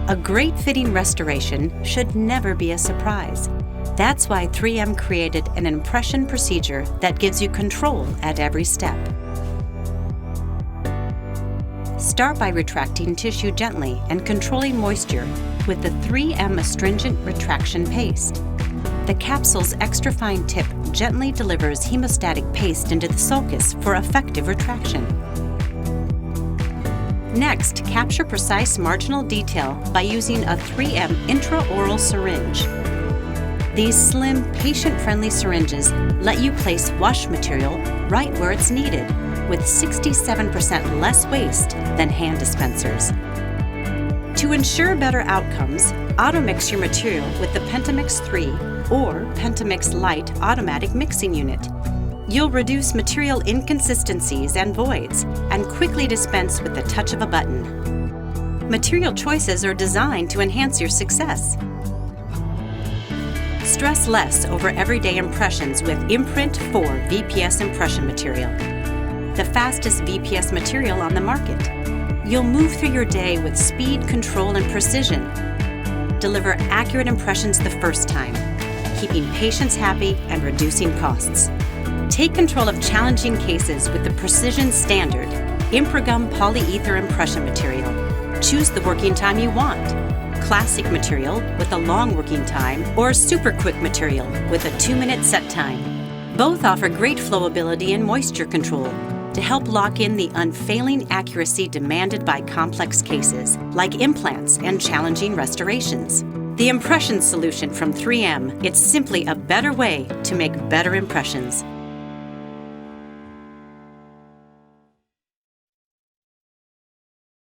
A great fitting restoration should never be a surprise. That's why 3M created an impression procedure that gives you control at every step. Start by retracting tissue gently and controlling moisture with the 3M Astringent Retraction Paste. The capsule's extra fine tip gently delivers hemostatic paste into the sulcus for effective retraction. Next, capture precise marginal detail by using a 3M intraoral syringe. These slim, patient-friendly syringes let you place wash material right where it's needed, with 67% less waste than hand dispensers. To ensure better outcomes, auto-mix your material with the Pentamix 3 or Pentamix Lite automatic mixing unit. You'll reduce material inconsistencies and voids and quickly dispense with the touch of a button. Material choices are designed to enhance your success. Stress less over everyday impressions with Imprint 4 VPS impression material, the fastest VPS material on the market. You'll move through your day with speed, control, and precision. Deliver accurate impressions the first time, keeping patients happy and reducing costs. Take control of challenging cases with the Precision Standard Improgum polyether impression material. Choose the working time you want. Classic material with a long working time, or super quick material with a 2-minute set time. Both offer great flowability and moisture control to help lock in the unfailing accuracy demanded by complex cases like implants and challenging restorations. The Impression Solution from 3M, it's simply a better way to make better impressions.